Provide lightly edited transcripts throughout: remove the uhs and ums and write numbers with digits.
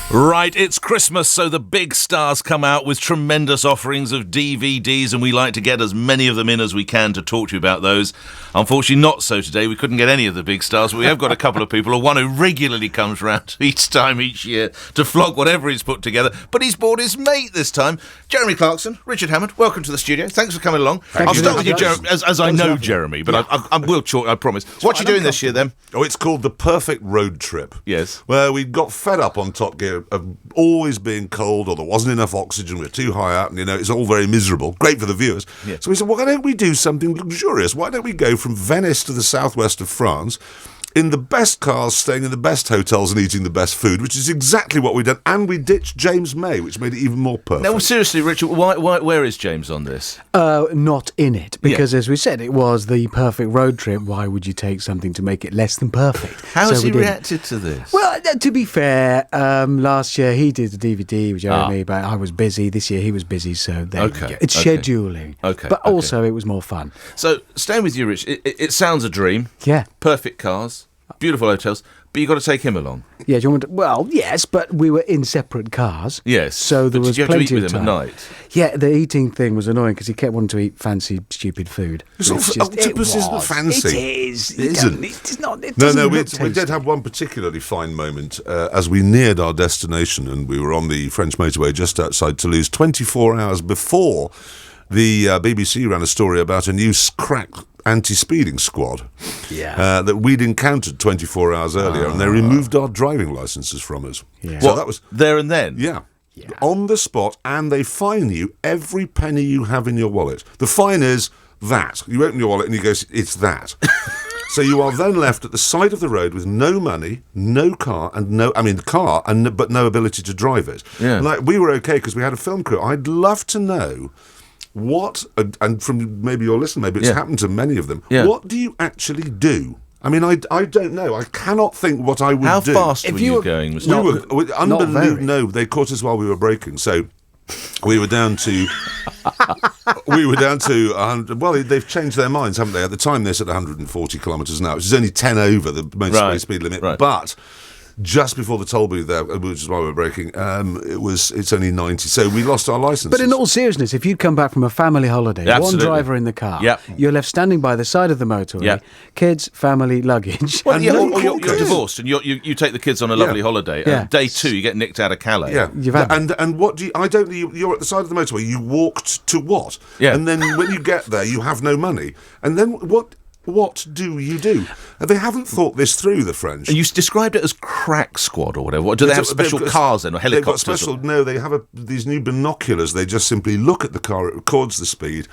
Right, it's Christmas, so the big stars come out with tremendous offerings of DVDs, and we like to get as many of them in as we can to talk to you about those. Unfortunately, not so today. We couldn't get any of the big stars, but we have got a couple of people, or one who regularly comes round each year to flog whatever he's put together, but he's brought his mate this time. Jeremy Clarkson, Richard Hammond, welcome to the studio. Thanks for coming along. I'll start with you, Jeremy, as I know Jeremy, but I will talk, I promise. What are you doing this year, then? Oh, it's called The Perfect Road Trip. Yes. Where we got fed up on Top Gear of always being cold, or there wasn't enough oxygen, we're too high up, and it's all very miserable. Great for the viewers. Yeah. So we said, why don't we do something luxurious? Why don't we go from Venice to the southwest of France in the best cars, staying in the best hotels and eating the best food, which is exactly what we did. And we ditched James May, which made it even more perfect. Now, seriously, Richard, where is James on this? Not in it, because as we said, it was the perfect road trip. Why would you take something to make it less than perfect? How has he reacted to this? Well, to be fair, last year he did the DVD with Jeremy, but I was busy. This year he was busy, so there you go. It's scheduling. Okay. But also it was more fun. So, staying with you, Rich, it sounds a dream. Yeah. Perfect cars. Beautiful hotels, but you've got to take him along. Yeah, do you want to? Well, yes, but we were in separate cars. Yes, so there was did you have plenty to eat with of him time. at night? Yeah, the eating thing was annoying because he kept wanting to eat fancy, stupid food. Octopus isn't fancy. It is. It isn't. It's not. It No, we tasty. did have one particularly fine moment as we neared our destination, and we were on the French motorway just outside Toulouse, 24 hours before the BBC ran a story about a new crack anti-speeding squad that we'd encountered 24 hours earlier, and they removed our driving licences from us. Yeah. So that was there and then? Yeah. On the spot, and they fine you every penny you have in your wallet. The fine is that. You open your wallet and you go, it's that. So you are then left at the side of the road with no money, no car, but no ability to drive it. Yeah. Like, we were okay because we had a film crew. I'd love to know what, and from maybe your listener, maybe it's happened to many of them, what do you actually do? I mean, I don't know. I cannot think what I would do. How fast were you going, Mr. We were unbelievable. No, they caught us while we were braking. So we were down to 100. Well, they've changed their minds, haven't they? At the time, they said 140 kilometres an hour, which is only 10 over the motorway speed limit. Right. But just before the toll booth there, which is why we're braking, it's only 90. So we lost our licence. But in all seriousness, if you'd come back from a family holiday, one driver in the car, you're left standing by the side of the motorway, kids, family, luggage. Well, you're divorced, and you take the kids on a lovely holiday. Day 2, you get nicked out of Calais. Yeah, and what do you? I don't. You're at the side of the motorway. You walked to what? Yeah, and then when you get there, you have no money, and then what? What do you do? They haven't thought this through, the French. And you described it as crack squad or whatever. Do they have special cars then, or helicopters? They've got special. No, they have these new binoculars. They just simply look at the car. It records the speed.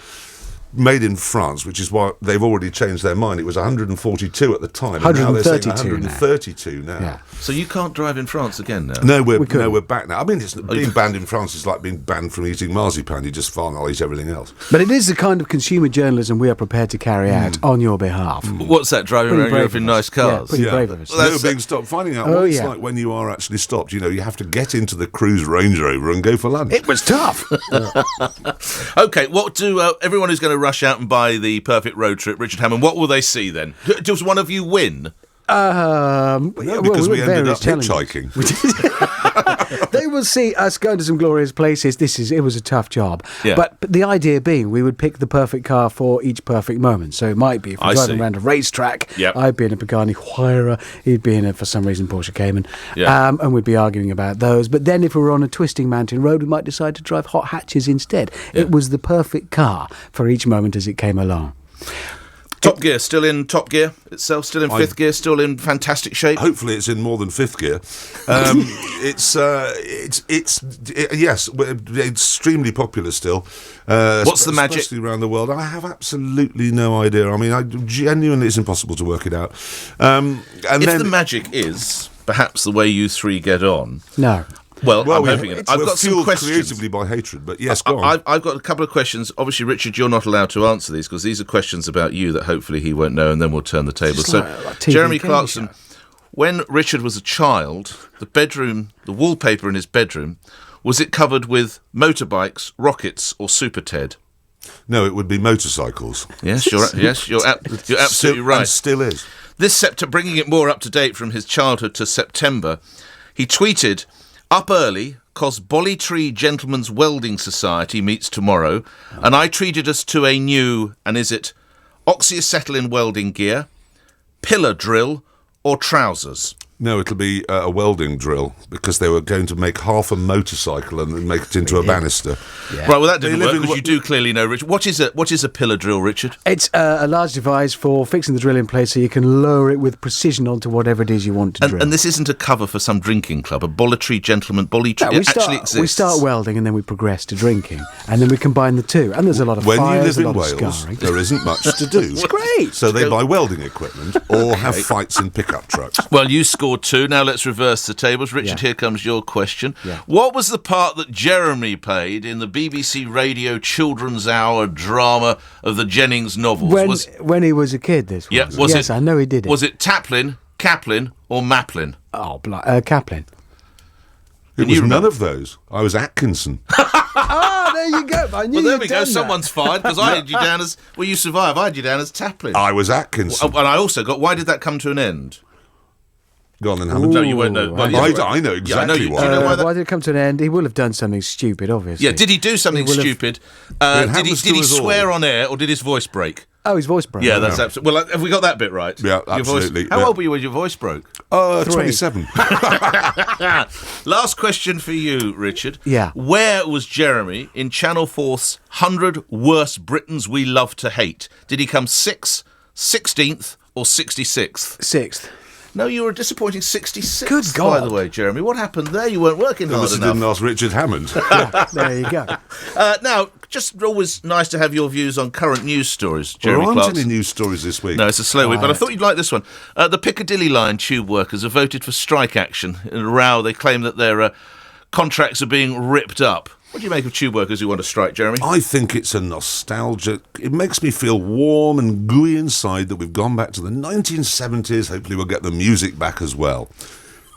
Made in France, which is why they've already changed their mind. It was 142 at the time. 132 now. Yeah. So you can't drive in France again now? No, we're back now. I mean, being banned in France is like being banned from eating marzipan. You just fine, I'll eat everything else. But it is the kind of consumer journalism we are prepared to carry out on your behalf. What's that, driving around Europe in nice cars? Pretty brave of us. No being stopped. Finding out what it's like when you are actually stopped. You have to get into the Cruise Range Rover and go for lunch. It was tough. Okay, what do everyone who's going to rush out and buy the perfect road trip, Richard Hammond, what will they see then? Does one of you win? No, because we ended up hitchhiking. They will see us going to some glorious places. It was a tough job. Yeah. But the idea being we would pick the perfect car for each perfect moment. So it might be if we're driving around a racetrack, I'd be in a Pagani Huayra, he'd be in for some reason, Porsche Cayman, and we'd be arguing about those. But then if we were on a twisting mountain road, we might decide to drive hot hatches instead. Yeah. It was the perfect car for each moment as it came along. Top Gear, still in top gear itself, still in fifth gear, still in fantastic shape. Hopefully it's in more than fifth gear. It's extremely popular still. What's the magic? Especially around the world. I have absolutely no idea. I mean, genuinely, it's impossible to work it out. The magic is perhaps the way you three get on. No. Well, I'm hoping it. I've got some questions. Creatively by hatred, but yes, go on. I've got a couple of questions. Obviously, Richard, you're not allowed to answer these because these are questions about you that hopefully he won't know, and then we'll turn the table. So, Jeremy Clarkson, when Richard was a child, the wallpaper in his bedroom, was it covered with motorbikes, rockets, or Super Ted? No, it would be motorcycles. Yes, you're absolutely right. And still is. Bringing it more up to date from his childhood to September, he tweeted, Up early, 'cause Bolly Tree Gentlemen's Welding Society meets tomorrow, and I treated us to a new, and is it oxyacetylene welding gear, pillar drill, or trousers? No, it'll be a welding drill, because they were going to make half a motorcycle and make it into a banister. Yeah. Right, well, that didn't work, because you do clearly know, Richard. What is a pillar drill, Richard? It's a large device for fixing the drill in place so you can lower it with precision onto whatever it is you want to drill. And this isn't a cover for some drinking club, a Bolly Tree Gentlemen... actually exists. We start welding and then we progress to drinking, and then we combine the two. And there's a lot of fires, a lot of scarring. There isn't much to do. It's great. So they buy welding equipment or have fights in pickup trucks. Well, you scored 2. Now let's reverse the tables. Richard, here comes your question. Yeah. What was the part that Jeremy played in the BBC Radio Children's Hour drama of the Jennings novels? When he was a kid, this was. Yeah, yes, I know he did it. Was it Taplin, Caplin, or Maplin? Oh, Caplin. It was none of those. I was Atkinson. Oh, there you go. I knew. Well, there we go. Someone's fired, because I had you down as... Well, you survived. I had you down as Taplin. I was Atkinson. And I also got... Why did that come to an end? Go on then, Hammond. No, you won't know. I know exactly why. Do you know why did it come to an end? He will have done something stupid, obviously. Yeah, did he do something stupid? Did he swear on air, or did his voice break? Oh, his voice broke. Yeah, that's absolutely... Well, have we got that bit right? Yeah, absolutely. How old were you when your voice broke? 27. Last question for you, Richard. Yeah. Where was Jeremy in Channel 4's 100 Worst Britons We Love to Hate? Did he come 6th, 16th, or 66th? 6th. No, you were a disappointing 66th, Good God. by the way, Jeremy. What happened there? You weren't working hard enough. Didn't ask Richard Hammond. Yeah, there you go. Now, just always nice to have your views on current news stories, Jeremy There aren't Clarkson. any news stories this week. No, it's a slow week, but I thought you'd like this one. The Piccadilly Line tube workers have voted for strike action. In a row, they claim that their contracts are being ripped up. What do you make of tube workers who want to strike, Jeremy? I think it's a nostalgic... It makes me feel warm and gooey inside that we've gone back to the 1970s. Hopefully we'll get the music back as well.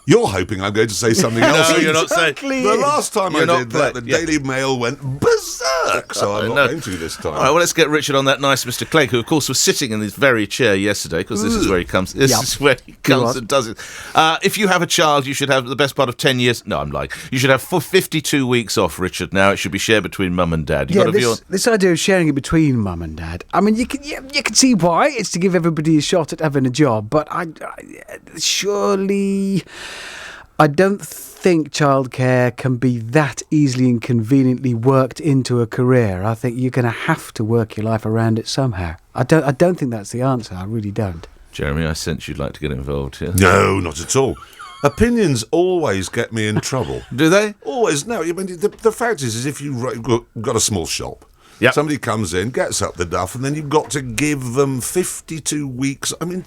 You're hoping I'm going to say something else. No, you're not saying. The last time I did that, the Daily Mail went berserk, so I'm not going to this time. All right, well, let's get Richard on that nice Mr. Clegg, who, of course, was sitting in this very chair yesterday, because this is where he comes. This is where he comes and does it. If you have a child, you should have the best part of 10 years. No, I'm lying. You should have 52 weeks off, Richard. Now it should be shared between mum and dad. This idea of sharing it between mum and dad. I mean, you can see why. It's to give everybody a shot at having a job, but surely... I don't think childcare can be that easily and conveniently worked into a career. I think you're going to have to work your life around it somehow. I don't think that's the answer. I really don't. Jeremy, I sense you'd like to get involved here. No, not at all. Opinions always get me in trouble. Do they? Always. No, I mean, the fact is if you've got a small shop, somebody comes in, gets up the duff, and then you've got to give them 52 weeks. I mean,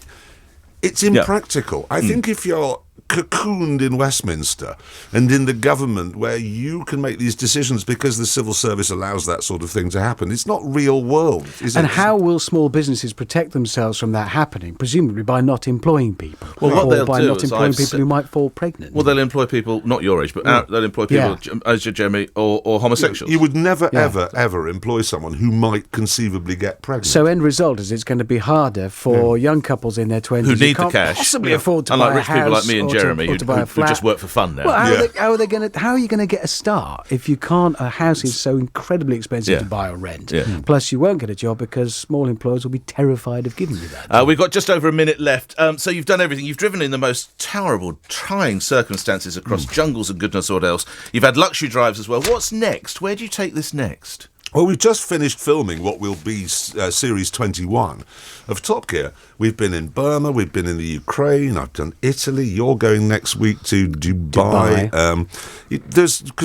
it's impractical. I think if you're cocooned in Westminster and in the government where you can make these decisions because the civil service allows that sort of thing to happen, it's not real world, is it? And how will small businesses protect themselves from that happening? Presumably by not employing people. Well, what they'll by do not employing people who might fall pregnant. Well, they'll employ people, not your age, but they'll employ people, as Jeremy, or homosexuals. You would never, ever employ someone who might conceivably get pregnant. So end result is it's going to be harder for young couples in their 20s who need the cash, possibly afford to unlike buy a rich people like me and Jeremy, who just work for fun now. Well, how are you going to get a start if you can't? A house is so incredibly expensive to buy or rent. Yeah. Plus, you won't get a job because small employers will be terrified of giving you that. We've got just over a minute left. So you've done everything. You've driven in the most terrible, trying circumstances across jungles and goodness knows what else. You've had luxury drives as well. What's next? Where do you take this next? Well, we've just finished filming what will be Series 21 of Top Gear. We've been in Burma, we've been in the Ukraine, I've done Italy, you're going next week to Dubai.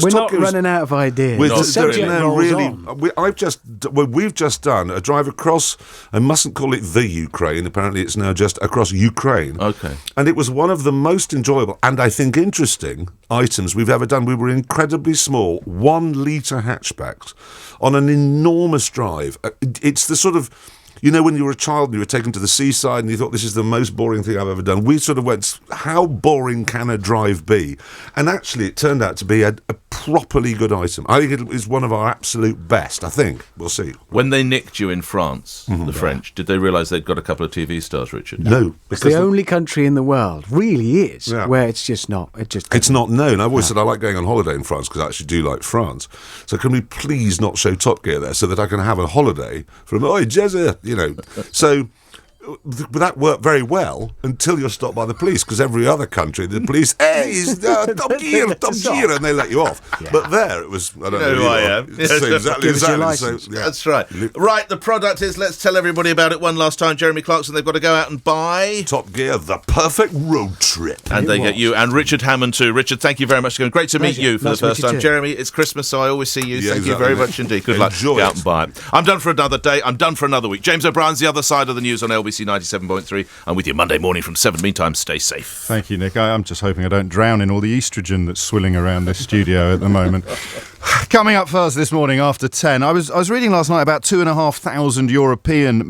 We're not running out of ideas. We've just done a drive across, I mustn't call it the Ukraine, apparently it's now just across Ukraine. Okay. And it was one of the most enjoyable and I think interesting items we've ever done. We were incredibly small, 1 litre hatchbacks on an enormous drive. It's the sort of you know, when you were a child and you were taken to the seaside and you thought, this is the most boring thing I've ever done. We sort of went, how boring can a drive be? And actually, it turned out to be a properly good item. I think it is one of our absolute best, I think. We'll see. When they nicked you in France, the French, did they realise they'd got a couple of TV stars, Richard? No. It's the only country in the world, really is, where it's just not. It's not known. I've always said I like going on holiday in France because I actually do like France. So can we please not show Top Gear there so that I can have a holiday from, Jezza, you know. So that worked very well until you're stopped by the police, because every other country, the police, hey, he's Top Gear, and they let you off. Yeah. But there, it was, I don't know who I am. Exactly. So, That's right. Right, the product is, let's tell everybody about it one last time. Jeremy Clarkson, they've got to go out and buy Top Gear, the perfect road trip. And they get you, and Richard Hammond too. Richard, thank you very much. Great to meet you for the first time. Jeremy, it's Christmas, so I always see you. Thank you very much indeed. Good luck. Go out and buy it. I'm done for another day. I'm done for another week. James O'Brien's The Other Side of the News on LBC 97.3. I'm with you Monday morning from 7. Meantime, stay safe. Thank you, Nick. I'm just hoping I don't drown in all the estrogen that's swilling around this studio at the moment. Coming up first this morning after 10, I was reading last night about 2,500 European